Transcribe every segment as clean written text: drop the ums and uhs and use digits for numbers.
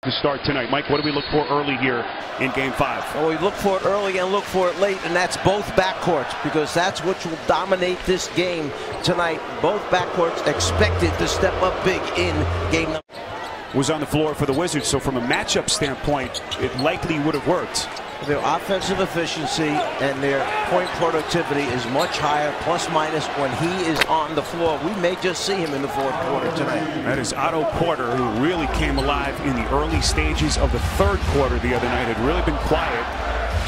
To start tonight. Mike, what do we look for early here in Game 5? Well, we look for it early and look for it late, and that's both backcourts, because that's what will dominate this game tonight. Both backcourts expected to step up big in game number. Was on the floor for the Wizards, so from a matchup standpoint, it likely would have worked. Their offensive efficiency and their point productivity is much higher, plus minus, when he is on the floor. We may just see him in the fourth quarter tonight. That is Otto Porter, who really came alive in the early stages of the third quarter the other night. Had really been quiet.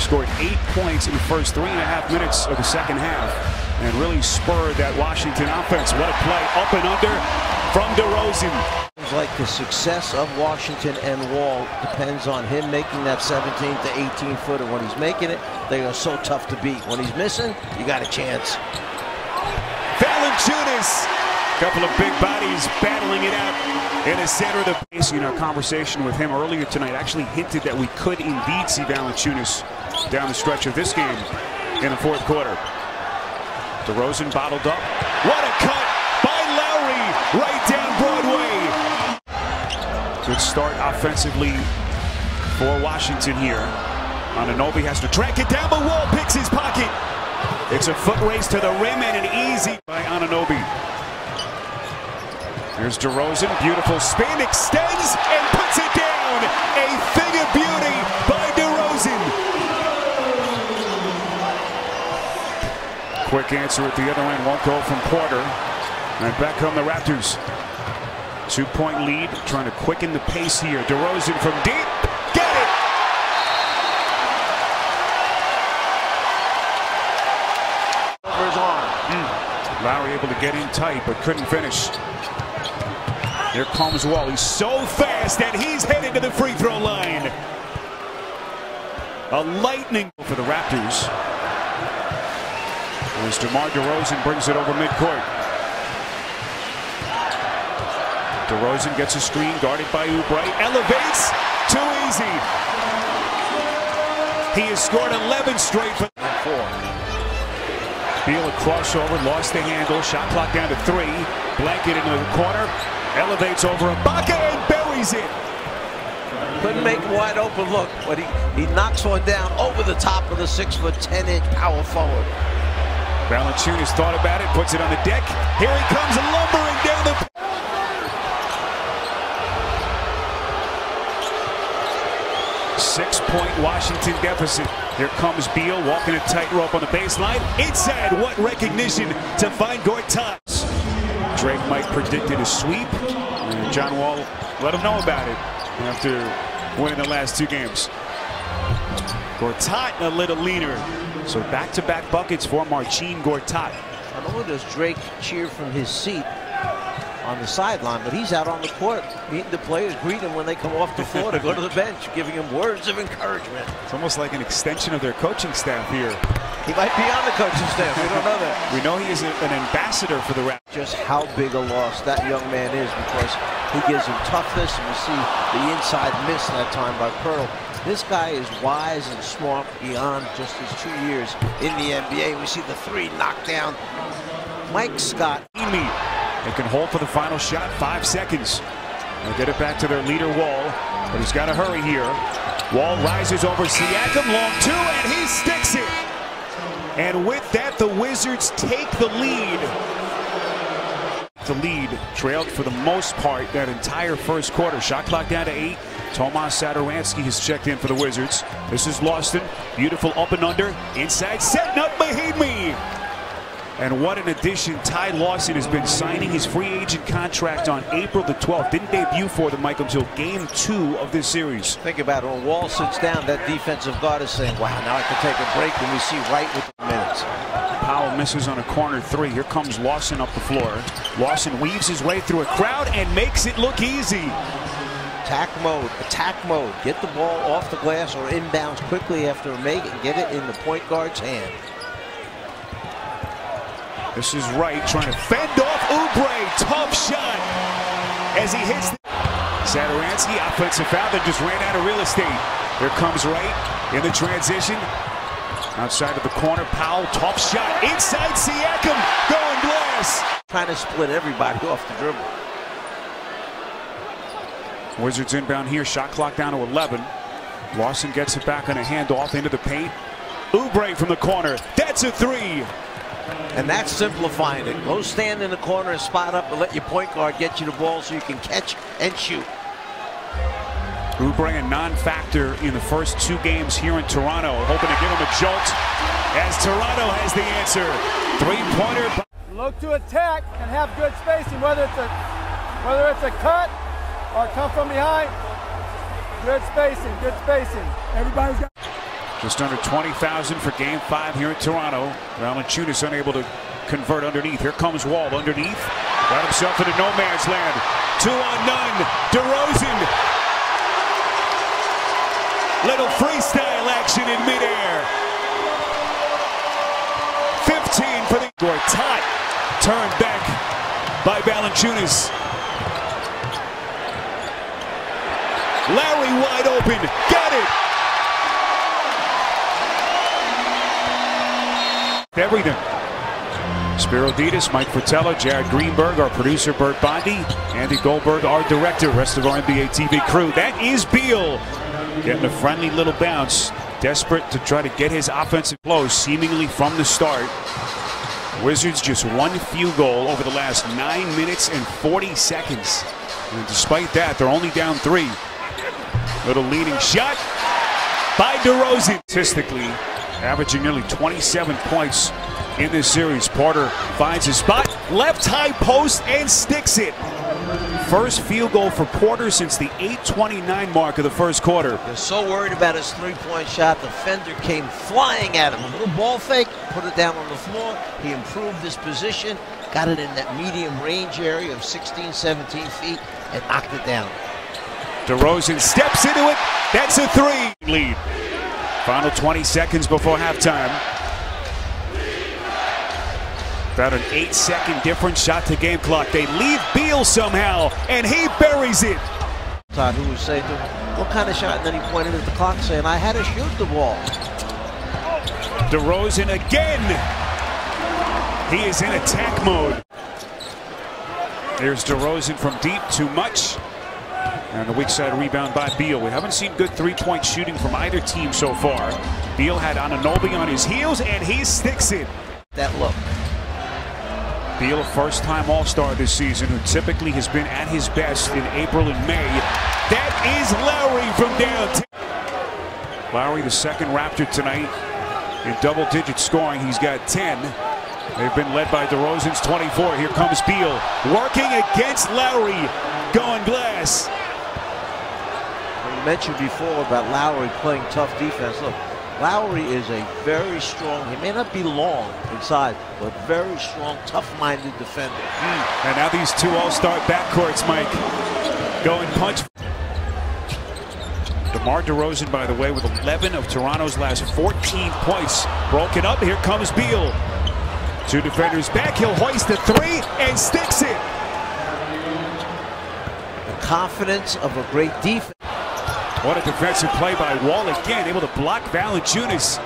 Scored 8 points in the first 3.5 minutes of the second half and really spurred that Washington offense. What a play, up and under from DeRozan. It's like the success of Washington and Wall depends on him making that 17 to 18 footer. When he's making it, they are so tough to beat. When he's missing, you got a chance. Valanciunas, a couple of big bodies battling it out in the center of the base. You know, conversation with him earlier tonight actually hinted that we could indeed see Valanciunas down the stretch of this game in the fourth quarter. DeRozan bottled up. What a cut by Lowry right down Broadway. Good start offensively for Washington here. Anunoby has to track it down, but Wall picks his pocket. It's a foot race to the rim and an easy by Anunoby. Here's DeRozan, beautiful spin, extends and puts it down. A thing of beauty by DeRozan. Quick answer at the other end, won't go from Porter. And back come the Raptors. 2-point lead, trying to quicken the pace here. DeRozan from deep, get it! Over his arm. Lowry able to get in tight, but couldn't finish. Here comes Wall. He's so fast, and he's headed to the free throw line. A lightning for the Raptors. As DeMar DeRozan brings it over midcourt. DeRozan gets a screen guarded by Oubre. Elevates. Too easy. He has scored 11 straight for 4. Beal a crossover, lost the handle. Shot clock down to 3. Blanket into the corner. Elevates over Ibaka and buries it. Couldn't make a wide open look, but he knocks one down over the top of the 6'10" power forward. Valanciunas thought about it, puts it on the deck. Here he comes lumbering down the... 6-point Washington deficit. Here comes Beal walking a tightrope on the baseline. Inside, what recognition to find Gortats. Drake Mike predicted a sweep. And John Wall let him know about it after winning the last 2 games. Gortat a little leaner. So back-to-back buckets for Marcin Gortat. Not only does Drake cheer from his seat on the sideline, but he's out on the court meeting the players, greeting them when they come off the floor to go to the bench, giving them words of encouragement. It's almost like an extension of their coaching staff here. He might be on the coaching staff. We don't know that. We know he is an ambassador for the Raptors. Just how big a loss that young man is, because he gives him toughness, and you see the inside miss that time by Pearl. This guy is wise and smart beyond just his 2 years in the NBA. We see the 3 knocked down. Mike Scott. They can hold for the final shot, 5 seconds. They'll get it back to their leader, Wall, but he's got to hurry here. Wall rises over Siakam, long 2, and he sticks it. And with that, the Wizards take the lead. The lead trailed for the most part that entire first quarter. Shot clock down to 8. Tomas Satoransky has checked in for the Wizards. This is Lawson. Beautiful up and under. Inside, setting up Mahimi. And what an addition. Ty Lawson has been signing his free agent contract on April the 12th. Didn't debut for them, Mike, until game 2 of this series. Think about it. When Wall sits down, that defensive guard is saying, wow, now I can take a break, and we see right with the minutes. Powell misses on a corner 3. Here comes Lawson up the floor. Lawson weaves his way through a crowd and makes it look easy. Attack mode. Get the ball off the glass or inbounds quickly after a make and get it in the point guard's hand. This is Wright trying to fend off Oubre. Tough shot as he hits the... Satoransky, offensive foul that just ran out of real estate. Here comes Wright in the transition. Outside of the corner, Powell, tough shot. Inside Siakam, going glass. Trying to split everybody off the dribble. Wizards inbound here. Shot clock down to 11. Lawson gets it back on a handoff into the paint. Oubre from the corner. That's a three. And that's simplifying it. Go stand in the corner and spot up and let your point guard get you the ball so you can catch and shoot. Oubre a non-factor in the first 2 games here in Toronto, hoping to give him a jolt as Toronto has the answer. Three-pointer. Look to attack and have good spacing, whether it's a cut or come from behind. Good spacing, good spacing. Everybody's got. Just under 20,000 for Game 5 here in Toronto. Valanciunas unable to convert underneath. Here comes Wall underneath. Got himself into no man's land. 2 on none. DeRozan. Little freestyle action in midair. 15 for the score. Tight. Turned back by Valanciunas. Lowry wide open. Got it. Everything. Spiro Ditas, Mike Fratello, Jared Greenberg, our producer Bert Bondi, Andy Goldberg, our director, rest of our NBA TV crew. That is Beal getting a friendly little bounce, desperate to try to get his offensive flow seemingly from the start. Wizards just 1 field goal over the last 9 minutes and 40 seconds. And despite that, they're only down 3. Little leading shot by DeRozan. Statistically, averaging nearly 27 points in this series. Porter finds his spot, left high post, and sticks it. First field goal for Porter since the 8:29 mark of the first quarter. They're so worried about his three-point shot. The defender came flying at him. A little ball fake, put it down on the floor. He improved his position, got it in that medium range area of 16, 17 feet, and knocked it down. DeRozan steps into it. That's a 3. Lead. Final 20 seconds before halftime. About an 8-second difference. Shot to game clock. They leave Beal somehow, and he buries it. Todd, who was saying to him, what kind of shot? And then he pointed at the clock saying, I had to shoot the ball. DeRozan again. He is in attack mode. There's DeRozan from deep. Too much. And the weak side rebound by Beal. We haven't seen good three-point shooting from either team so far. Beal had Anunoby on his heels, and he sticks it. That look. Beal, a first-time All-Star this season, who typically has been at his best in April and May. That is Lowry from downtown. Lowry, the second Raptor tonight in double-digit scoring. He's got 10. They've been led by DeRozan's 24. Here comes Beal, working against Lowry, going glass. Mentioned before about Lowry playing tough defense. Look, Lowry is a very strong, he may not be long inside, but very strong, tough-minded defender. And now these two all-star backcourts, Mike, going punch. DeMar DeRozan, by the way, with 11 of Toronto's last 14 points. Broken up, here comes Beal. 2 defenders back, he'll hoist the 3 and sticks it. The confidence of a great defense. What a defensive play by Wall again, able to block Valanciunas.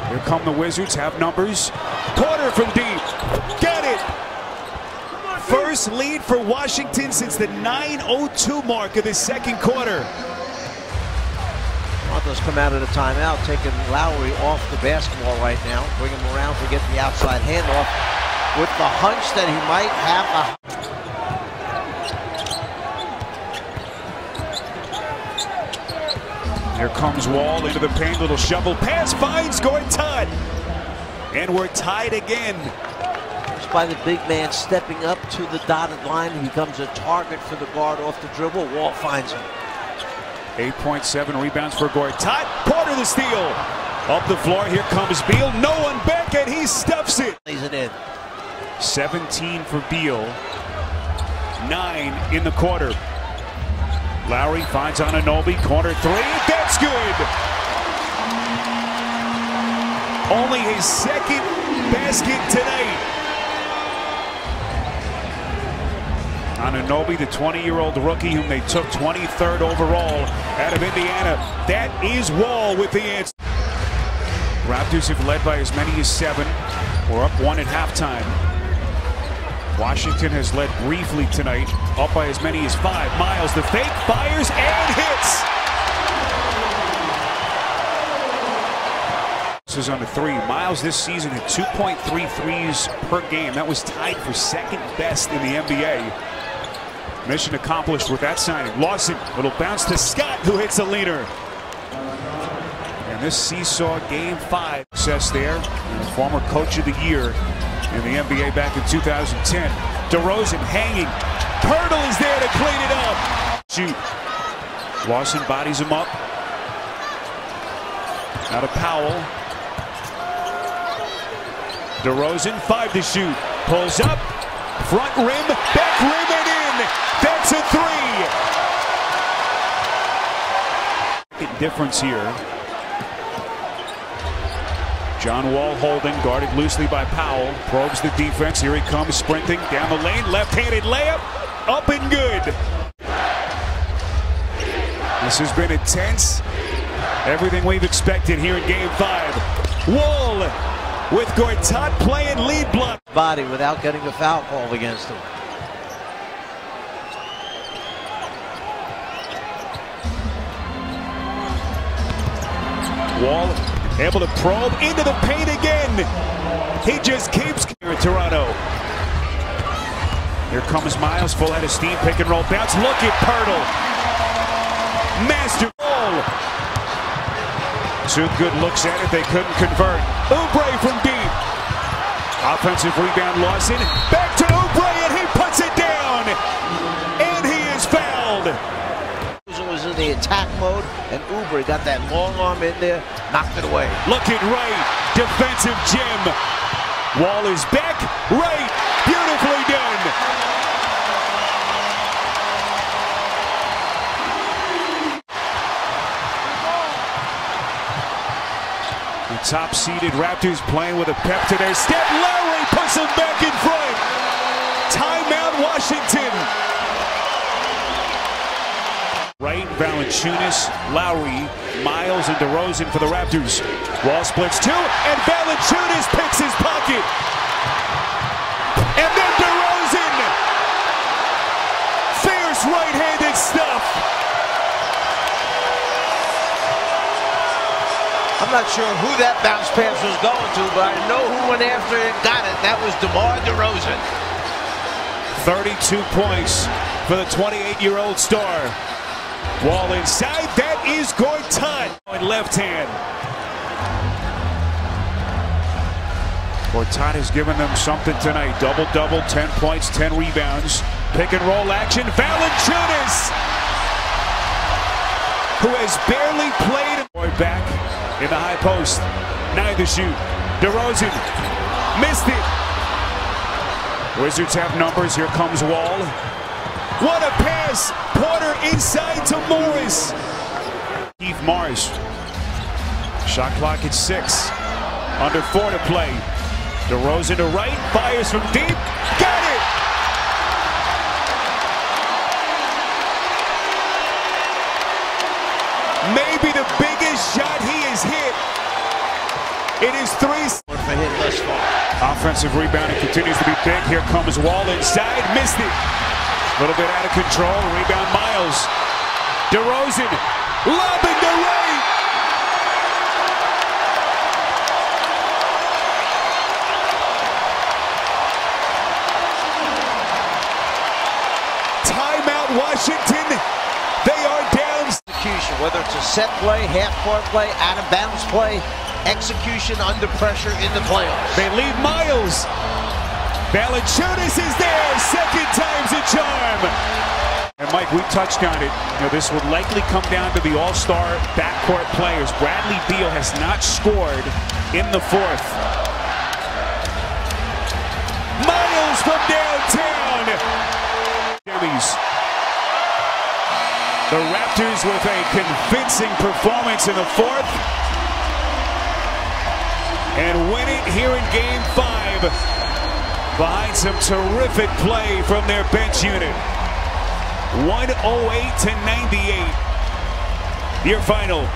Here come the Wizards, have numbers. Porter from deep, got it. First lead for Washington since the 9:02 mark of the second quarter. Toronto's come out of the timeout, taking Lowry off the basketball right now, bring him around to get the outside handoff with the hunch that he might have a... Here comes Wall into the paint, little shovel pass, finds Gortat. And we're tied again. Just by the big man stepping up to the dotted line, he becomes a target for the guard off the dribble. Wall finds him. 8.7 rebounds for Gortat. Porter the steal. Up the floor, here comes Beal. No one back, and he stuffs it. Lays it in. 17 for Beal. 9 in the quarter. Lowry finds Anunoby, corner 3, that's good! Only his second basket tonight. Anunoby, the 20-year-old rookie whom they took 23rd overall out of Indiana. That is Wall with the answer. Raptors have led by as many as 7. We're up 1 at halftime. Washington has led briefly tonight, up by as many as 5. Miles, the fake, fires and hits. This is on the 3. Miles this season had 2.3 threes per game. That was tied for second best in the NBA. Mission accomplished with that signing. Lawson, little bounce to Scott, who hits a leaner. And this seesaw game 5 success there. And the former coach of the year in the NBA back in 2010. DeRozan hanging. Pirtle is there to clean it up. Shoot. Lawson bodies him up. Now to Powell. DeRozan, 5 to shoot. Pulls up. Front rim. Back rim and in. That's a 3. Difference here. John Wall holding, guarded loosely by Powell. Probes the defense. Here he comes, sprinting down the lane. Left-handed layup. Up and good. This has been intense. Everything we've expected here in Game 5. Wall with Gortat playing lead block. Body without getting a foul called against him. Wall able to probe into the paint again. He just keeps here in Toronto. Here comes Miles, full head of steam, pick and roll bounce. Look at Pirtle. Master ball. 2 good looks at it, they couldn't convert. Oubre from deep. Offensive rebound, Lawson. Back to Oubre and he puts it down. And he is fouled. Was in the attack mode, and Oubre got that long arm in there, knocked it away. Looking right, defensive gem. Wall is back, right, beautifully done. The top-seeded Raptors playing with a pep to their step. Lowry puts them back in front. Timeout, Washington. Right, Valanciunas, Lowry, Miles, and DeRozan for the Raptors. Wall splits 2, and Valanciunas picks his pocket. And then DeRozan! Fierce right-handed stuff. I'm not sure who that bounce pass was going to, but I know who went after it and got it. That was DeMar DeRozan. 32 points for the 28-year-old star. Wall inside, that is Gortat. Left hand. Gortat has given them something tonight. Double-double, 10 points, 10 rebounds. Pick and roll action. Valanciunas, who has barely played. Back in the high post. Neither shoot. DeRozan missed it. Wizards have numbers. Here comes Wall. What a pass! Porter inside to Morris. Keith Mars. Shot clock at 6. Under 4 to play. DeRozan to right. Fires from deep. Got it! Maybe the biggest shot he has hit. It is 3. For him thus far. Offensive rebounding continues to be big. Here comes Wall inside. Missed it. A little bit out of control. Rebound Miles. DeRozan lobbing to right. Timeout, Washington. They are down. Execution, whether it's a set play, half-court play, out-of-bounds play, execution under pressure in the playoffs. They leave Miles. Valanciunas is there. Second time's a charm. And Mike, we touched on it. You know, this would likely come down to the all-star backcourt players. Bradley Beal has not scored in the 4th. Miles from downtown. The Raptors with a convincing performance in the 4th. And win it here in Game 5. Behind some terrific play from their bench unit. 108-98. Your final.